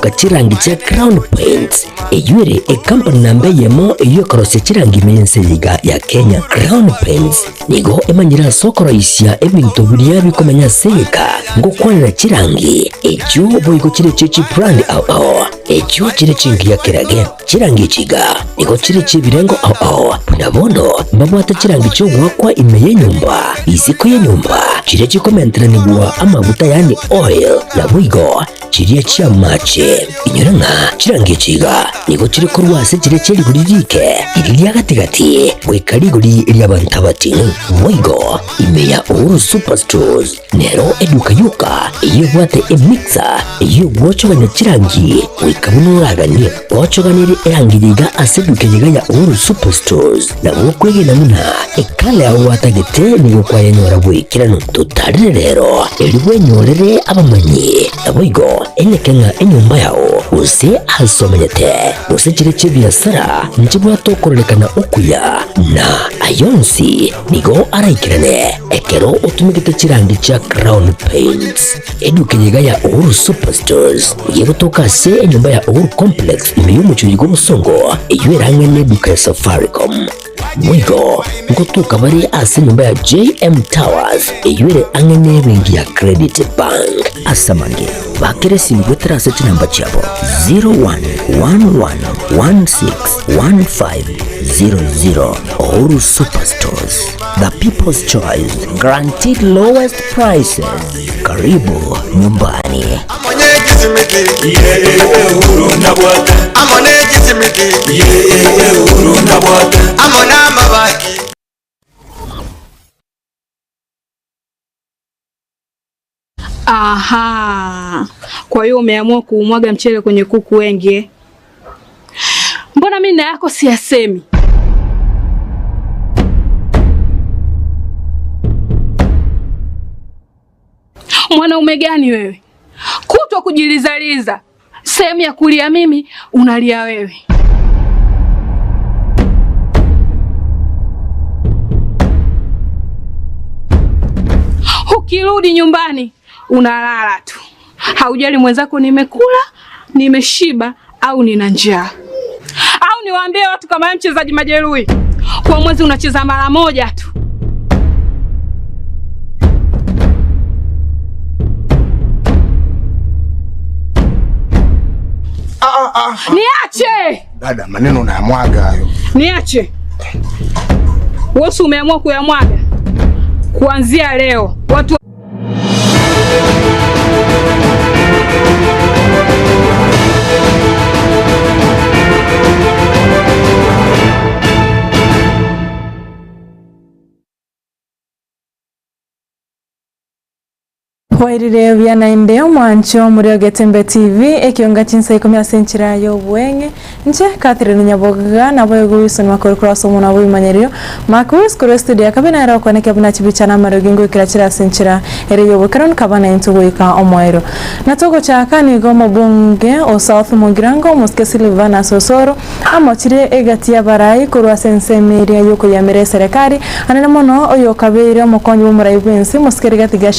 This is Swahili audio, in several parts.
gutuka chirangi cha Crown Paints eyure company namba yemo iyo korose chirangi mense yiga ya Kenya. Crown Paints nigo emanyira soko raisia ebintu buriya bikomanya seka ngo kwanira chirangi ejo boyiko chire chichi brand ao ejo chire chingi ya kirage chirangi chiga nigo chire chibirengo ao nabono mbabwata chirangi cyo gwakwa imeye nyumba iziko ye nyumba chire chikomentera nigwa amavuta yani oil na bwigo chiriya chia mache inyuranga chirangi chiga nigo chire kurwase chire chiri guririke iriya gatigati mwikari guri iriya bantabati bwigo imeya Uhuru Superstores nero eduka yuka iyo bwate emixer iyo gwochoganya chirangi wikabunuragani gwochoganire erangiriga aseduke yiga ya Uhuru Superstores na wokwege namuna ekale aho watagete nigo kwa yanyora bwikirano tutarire rero eriwe nyorere abamanyi nabwigo Ekeonga enyumba yao use asomanyete use chire chibiasara nchibwa tokorelekana okuya na ayonsi nigo araikirane ekero utumikite chirangi cha Crown Paints eduke yiga ya Uhuru Superstores yego tokase enyumba ya Uhuru Complex imeyumucho yigo musongo eyuera ngene duka ya Safaricom mwigo ngotuka bari ase nyumba ya JM Towers eyuere angene bengi ya Credit Bank asamange bakere simbwe trase chinamba chabo 0111161500 Uhuru Superstores, the people's choice, guaranteed lowest prices. Karibu nyumbani. Aha, kwa hiyo umeamua kuumwaga mchele kwenye kuku wengi. Mbona mimi na yako siyasemi? Mwanaume gani wewe? Kutwa kujilizaliza. Sehemu ya kulia mimi, unalia wewe. Ukirudi nyumbani, unalala tu. Haujali mwenzako nimekula, nimeshiba au nina njaa. Au niwaambie watu kama mchezaji majeruhi, kwa mwezi unacheza mara moja tu. Niache! Dada, maneno unayamwaga hayo. Niache. Wewe umeamua kuyamwaga. Kuanzia leo, watu Wairire byanainde mwancho muri Getembe TV Ekeonga Chinsa Ikomi asenchira yo bwenge nje Catherine Nyaboga nabo Wilson makoro cross muna bo imanyerio Marcus kuro studio kabina era kwaneke abuna chibichana marogingo kirachira asenchira ere yo bakaron kabana intugoika omoero natogo chaka ni gomo bunge o South Mugirango Muske Silvana Sosoro amochire egatia barai kuro asensemeria yoko ya mere serikali anana mono oyo kabere mokonyo muraibensi Muske gatiga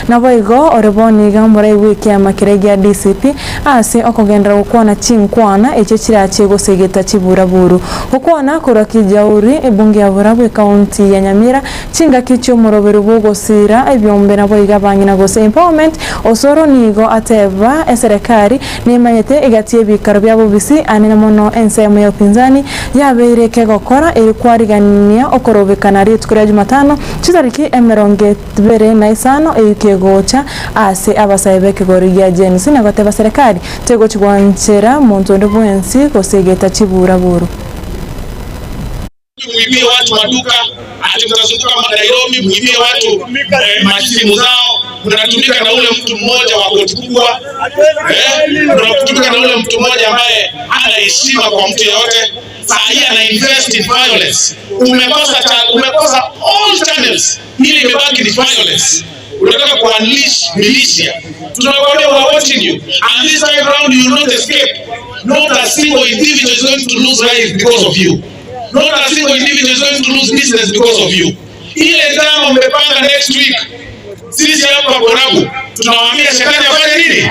nabo igo oreboni gambore wiki ya makiregia DCP ase okogendera ukwana chinkwana echechira chego segeta chiburaburu ukwana kuraki jauri ebunge ya burabu county ya Nyamira chinga kicho moroberu bugo sira ebyombe nabo igabangi na gose empowerment osoro nigo ateva eserekari nemanyete egatie bikaro byabo bisi anena mono ensemo ya upinzani yabeire kegokora erikwariganira okorobekana ritukura Jumatano chitariki emeronge bere na isano eyukegocha ase abasayebeke gorigia jensi na goteba serikali tego chigwanchera muntu ndobwensi kosegeta chiburaburu muibie watu maduka ati mtazunguka Nairobi muibie watu masimu zao mnatumika na ule mtu mmoja wa koti kubwa mnatumika na ule mtu mmoja ambaye hana heshima kwa mtu yeyote saa hii ana invest in violence umekosa all channels ili imebaki ni violence unataka kuunleash militia tunakwambia we are watching you and this time round you will not escape not a single individual is going to lose life because of you not a single individual is going to lose business because of you ile kama mmepanga next week sisi hapa Borabu tunawaambia shetani afanye nini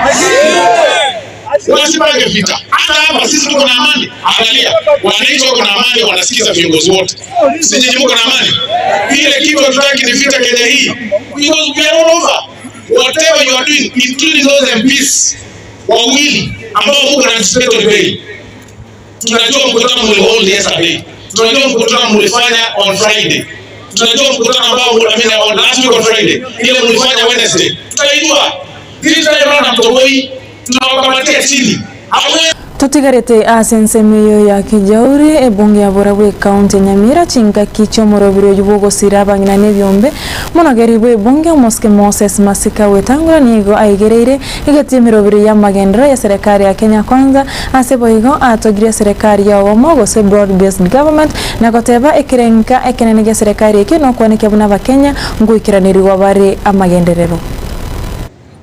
wasipange vita. Hata hapa sisi tuko na amani. Angalia, wananchi wako na amani, wanasikiza viongozi wote. Sisi nyinyi mko na amani. Ile kitu tunataka ni vita Kenya hii. Because we are all over. Whatever you are doing, including those MPs wawili ambao mko na inspector bail. Tunajua mkutano mliohold yesterday. Tunajua mkutano mlifanya on Friday. Tunajua mkutano ambao on last week on Friday. Ile mlifanya Wednesday. Tutaijua. This time round mtoboi tunawakamatia chini. Tutigarete asensemiyo ya kijauri ebunge ya Borawe County Nyamira chinga kicho morobiro yubugo siraba ngina byombe monageribo ebunge Moske Moses Masika wetangura nigo aigereire igetimiro biro ya magendera ya serikali ya Kenya Kwanza asebo igo atogire serikali ya Omogo se broad based government na goteba ekirenka ekenene serikali ekino kwaneke buna Kenya nguikiranirwa bari amagenderero.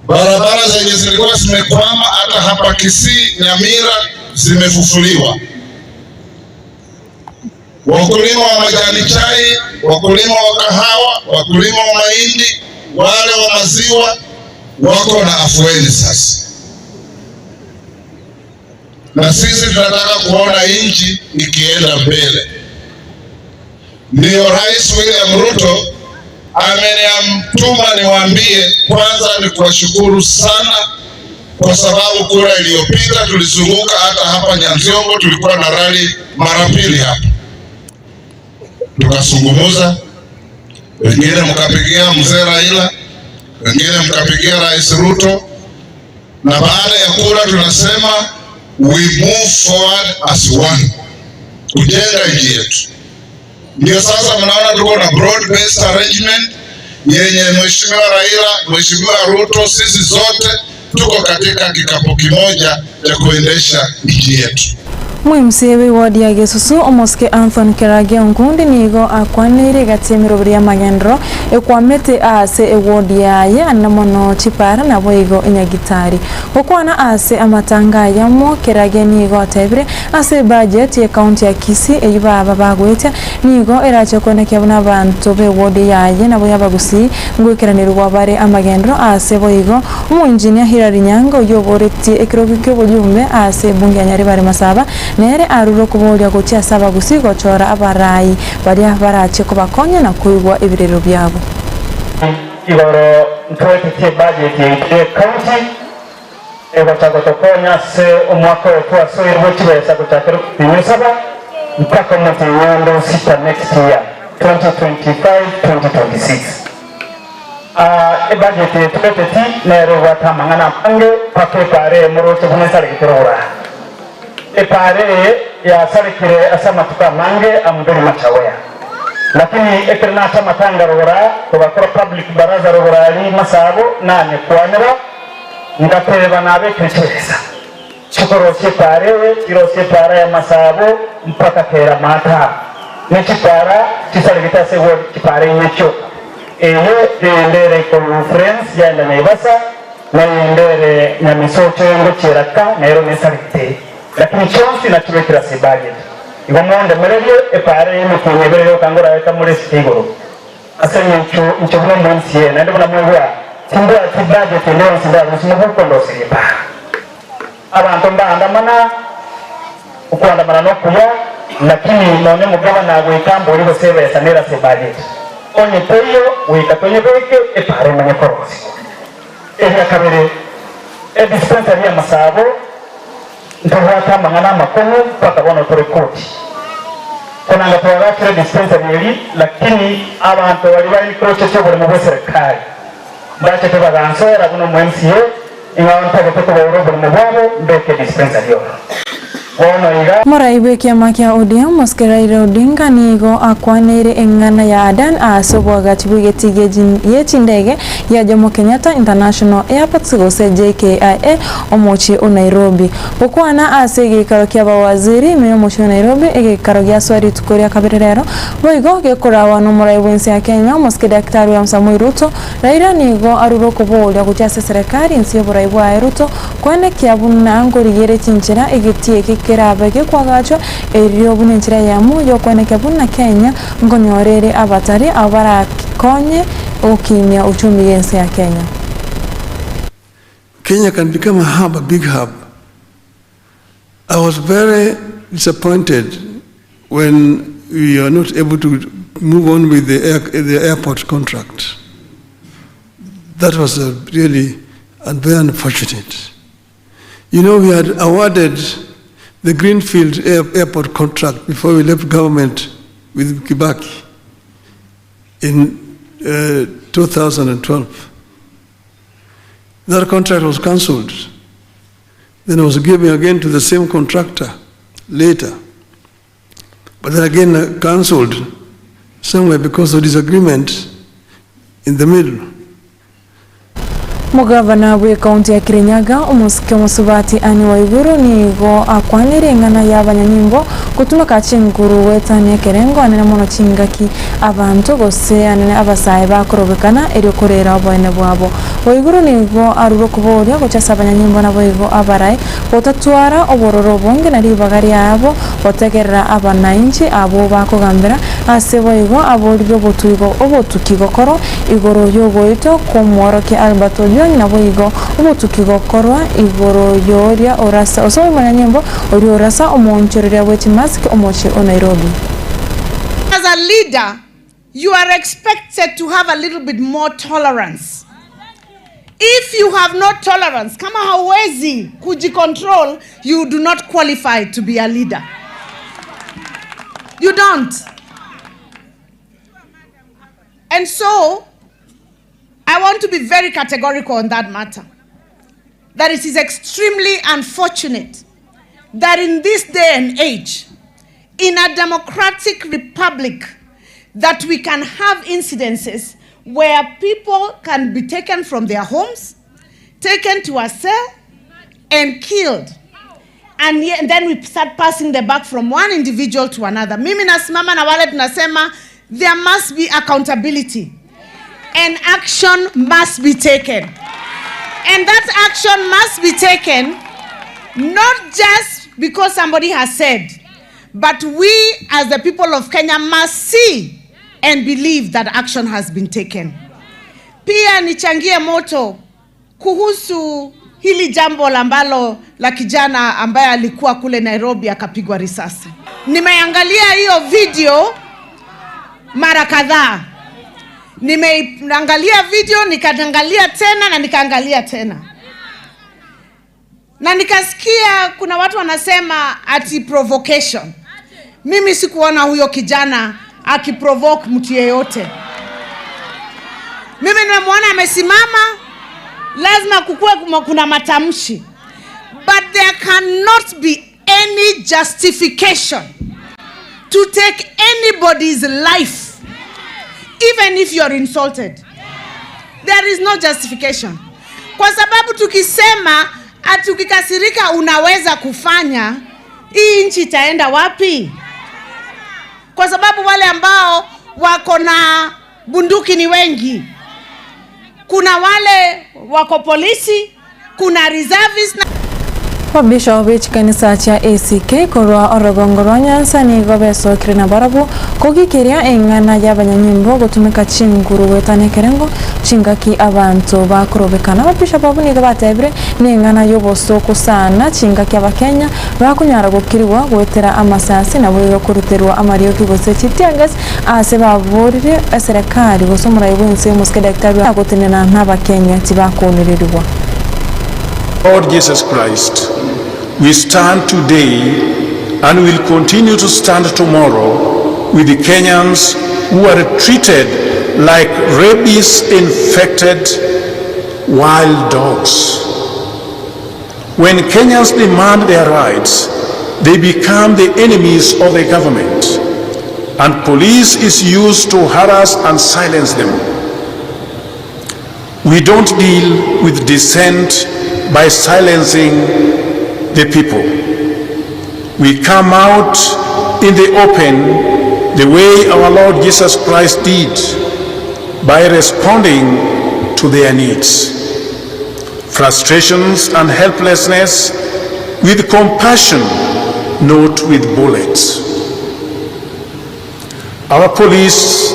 Barabara zenye zilikuwa zimekwama hata hapa Kisii Nyamira zimefufuliwa. Wakulima wa majani chai, wakulima wa kahawa, wakulima wa mahindi, wale wa maziwa wako na afueni sasa. Na sisi tunataka kuona nchi ikienda mbele. Ndio Rais William Ruto ameniamtuma niwaambie, kwanza ni kuwashukuru sana kwa sababu kura iliyopita tulizunguka hata hapa Nyanziongo, tulikuwa na rally mara mbili hapa. Tukazungumza, wengine mkapigia mzee Raila, wengine mkapigia Rais Ruto, na baada ya kura tunasema we move forward as one kujenga nchi yetu. Ndio sasa mnaona tuko na broad based arrangement yenye Mheshimiwa Raila, Mheshimiwa Ruto, sisi zote tuko katika kikapu kimoja cha kuendesha nchi yetu. Muimsewe wadi ya Gesusu Omoske Anthony Kerage ongundi nigo akwanire gatemiro bria magendro ekwamete ase ewodi yaye anamono chipara na boigo inyagitari okwana ase amatanga yamo Kerage nigo atebre ase budget ya county ya Kisii eyibaba bagwete nigo erache koneke buna bantu be wodi yaye na boya bagusi ngwikiranirwa bare amagendro ase boigo mu engineer Hilary Nyango yoboreti ekirogikyo bolyumbe ase bunge ya Nyaribare Masaba nere aruro kubolia gocha saba gusigo chora abarai bari barache kubakonya na kuigwa ibirero byabo. Igoro ntwete budget ya county egotagotokonya se omwaka wa soirwo chibesa gotakero kunyesaba mpaka mwezi wa sita next year 2025-2026. Budget twete nero watamangana pange pakepare murote kunesare kitorora. Epare ya sarikire asama tukamange ambiri machawea lakini ekirna asama tanga rogora kubakora public baraza rogora ali masabo nane kwanira ngatereba nabe krichesa chukoro separe kiro separe ya masabo mpaka kera mata ne chipara chisarikita se wo chipare nyecho ndere conference ya Naivasa na ndere nyamisocho ngocheraka na ero nesarikite lakini chonsi na tuwekira si budget igomonde merelio epare y'umukunyeberero kangora weka muri sigoro asenye ncho bwo munsi ye nande buna mwewa timbo ati budget leo sinda rusimuko kondo siripa abantu mbandamana ukwandamana no kuya lakini none mugaba nagwe kambo uri bosebe sanera si budget onye toyo wikatonye beke epare manye korosi eya kabere dispensary ya Masabo ntawata mangana makono paka bono torekoti kuna ngatoa kile dispensary lakini abantu bali bali kroche cyo buri mu serikali ndache tebagansoera kuno mu MCA ingawa ntaka toko boro buri mu babo mbeke dispensary yo Moraibe kiama kia ODM Moskeraire Odinga nigo akwanire engana ya adan asobwa gatibuge tige ndege ya Jomo Kenyatta International Airport gose JKIA omochi o Nairobi okwana asege karokia bawaziri meyo mochi o Nairobi ege karogia swari tukoria kabirero boigo ge korawa no moraibe nsi ya Kenya Moske Daktari wa Samuel Ruto Raila nigo aruro kubolya kuchase serikali nsi yo boraibo Ruto kwane kiabuna ngorigere chinchira egetie kerabege kwagacho erio bunenchira yamu yokwaneke buna Kenya ngonyorere abatari abara konye ukimya uchumi yense ya Kenya. Kenya can become a hub, a big hub I was very disappointed when we are not able to move on with the airport contract. That was really very unfortunate. You know, we had awarded the Greenfield airport contract before we left government with Kibaki in 2012. That contract was cancelled. Then it was given again to the same contractor later. But then again cancelled somewhere because of disagreement in the middle. Mugavana wa kaunti ya Kirinyaga umusike musubati ani waiguru nigo akwanire ngana y'abanyanyimbo kutumaka chinguru wetane kerengo anene mono chingaki abantu gose anene abasaye bakorobekana eri korera obone bwabo waiguru nigo aruro kuboria gochasa abanyanyimbo nabo igo abarai botatwara obororo bonge na ribagari yabo botegerera abanainchi abo bakogambera ase waigo aboriro botuigo obotukigokoro igoro yogoito komworoke Alberto nabo igo ubutukigokorwa igoro yoria orasa osowe manyanyimbo ori orasa omonchereria wechi mask omoche o Nairobi. As a leader, you are expected to have a little bit more tolerance. If you have no tolerance, kama hauwezi kujicontrol, you do not qualify to be a leader. You don't. And so I want to be very categorical on that matter. That it is extremely unfortunate that in this day and age, in a democratic republic, that we can have incidences where people can be taken from their homes, taken to a cell, and killed. And then we start passing the buck from one individual to another. Mimi nasimama na wale tunasema there must be accountability. And action must be taken. And that action must be taken not just because somebody has said, but we as the people of Kenya must see and believe that action has been taken. Pia nichangie moto kuhusu hili jambo ambalo la kijana ambaye alikuwa kule Nairobi akapigwa risasi. Nimeangalia hiyo video mara kadhaa. Nimeangalia video, nikaangalia tena na nikaangalia tena. Na nikasikia kuna watu wanasema ati provocation. Mimi sikuona huyo kijana akiprovoke mtu yeyote. Mimi nimemwona amesimama, lazima kukue kuna matamshi. But there cannot be any justification to take anybody's life. Even if you are insulted, there is no justification. Kwa sababu tukisema ati ukikasirika unaweza kufanya, hii nchi itaenda wapi? Kwa sababu wale ambao wako na bunduki ni wengi. Kuna wale wako polisi, kuna reservists na Wabisho wich kanisa cha ACK korwa orogongoro Nyansa ni gobeso kirina barabu kogikiria engana y'abanyanyimbo gutumika chinguru wetane kerengo chingaki abantu bakorobekana wabisho babu ni gabatebre ni engana yoboso kusana chingaki abakenya bakunyara gukirwa gwetera amasasi na bwo kuruterwa amariyo kigose chitiangas ase baburire serikali gusomura yibunse muske daktari agotenena n'abakenya tibakonererwa. Lord Jesus Christ, we stand today and will continue to stand tomorrow with the Kenyans who are treated like rabies-infected wild dogs. When Kenyans demand their rights, they become the enemies of the government, and police is used to harass and silence them. We don't deal with dissent by silencing the people. We come out in the open the way our Lord Jesus Christ did, by responding to their needs, frustrations and helplessness with compassion, not with bullets. Our police,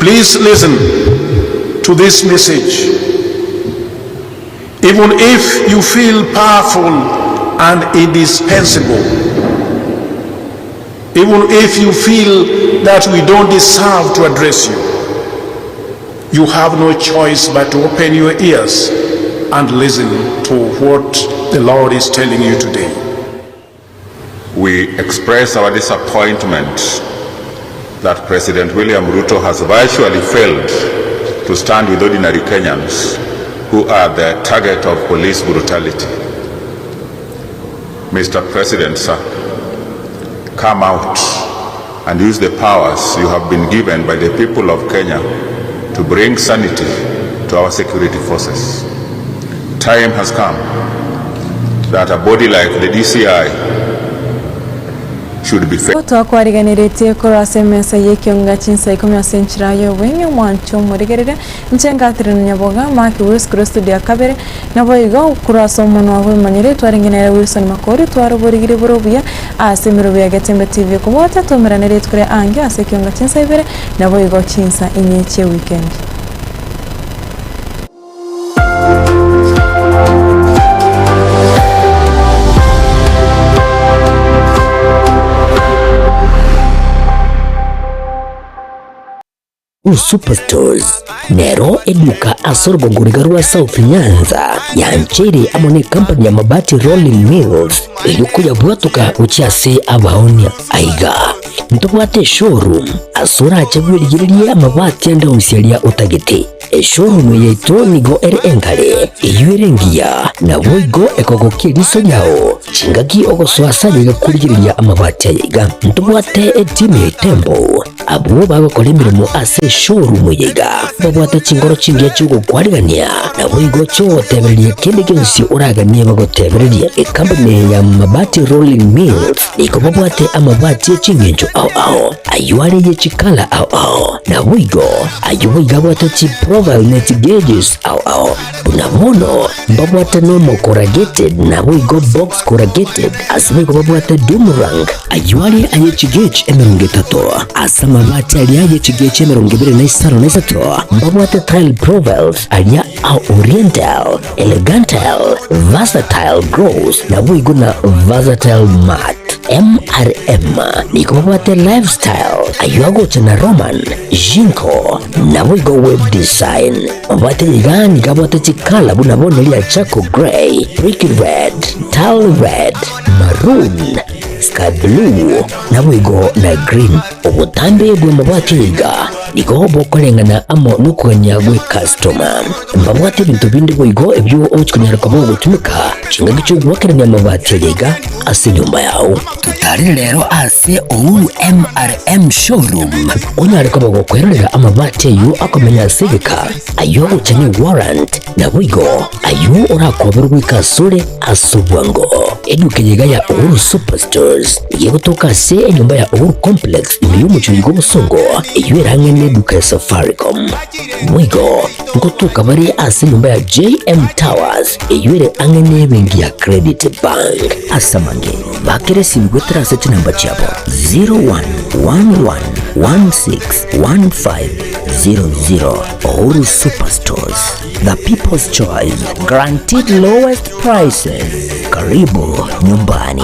please listen to this message. Even if you feel powerful and indispensable. Even if you feel that we don't deserve to address you, you have no choice but to open your ears and listen to what the Lord is telling you today. We express our disappointment that President William Ruto has virtually failed to stand with ordinary Kenyans who are the target of police brutality. Mr. President, sir, come out and use the powers you have been given by the people of Kenya to bring sanity to our security forces. Time has come that a body like the DCI should be fair. Twakwariganiretie kurasemesa Ekeonga Chinsa Ikomi asenchirayo wenye mwancho murigerere nchenga Catherine Nyaboga maki weskuru studio kabere nabo igo kuraso mono wawe manyere twaringenera Wilson Makori twaruburigire burubuya asemero bya Getembe TV kubota tomeranere tukure ange Ekeonga Chinsa ibere nabo igo Chinsa inyeche weekend. Superstores Nero eduka asorgo ngurigarua South Nyanza yanchere amone company ya mabati Rolling Mills ilikuya bwatuka uchiase abaonia aiga ntobwate showroom asura achabwirigiriye amabati anda usialia utagete showroom yeto nigo engale iyuerengia na boigo ekogokie liso nyao chingaki ogoswasa yiga kurigiriya amabati yiga ntobwate etime tembo abo bagakora imirimo ase showroom yiga babwate chingoro chingiye cyugo kwarigania na boigo cyo tebereriye kende kensi uraganie bagotebereriye company ya mabati Rolling Mills niko babwate amabati chingenjo ao ayuare ye chikala ao na boigo ayuiga bwate chi profile net gauges ao bunamono babwate normal corrugated na boigo box corrugated asime babwate boomerang ayuare aye chigage emerungetato asama mabati aliaye chigage emerungibire na isaro na isato babwate tile profiles alia au oriental elegantal versatile gross na boigo na versatile mat MRM niko babwate lifestyle ayuago chana Roman Jinko na boigo web design babwate yigani kabwate chikala bunabone lia chako gray brick red tile red maroon sky blue na boigo na green obutambe bwe mabwate yiga niko bokolengana amo nukuganya gwe customer mbabwate bintu bindi boigo ebyo ochikunyara kwa bogo tumika chinga gicho gwakeranya mabwate yiga ase nyumba yao tutari rero ase oulu MRM showroom onyare kwa bogo kwerera amabwate yu akomenya sigika ayo uchanye warrant na boigo ayo urakoberwa ikasure asubwango eduke yiga ya oulu superstores yegutoka se enyumba ya oulu complex imiyumucho yigo musongo eyuerangene duka ya Safaricom mwigo ngotuka bari ase nyumba ya JM Towers eyuere angene bengi ya Credit Bank asamange bakere simgwetera seti namba chabo 0111161500 Ouru Superstores, the people's choice, guaranteed lowest prices. Karibu nyumbani.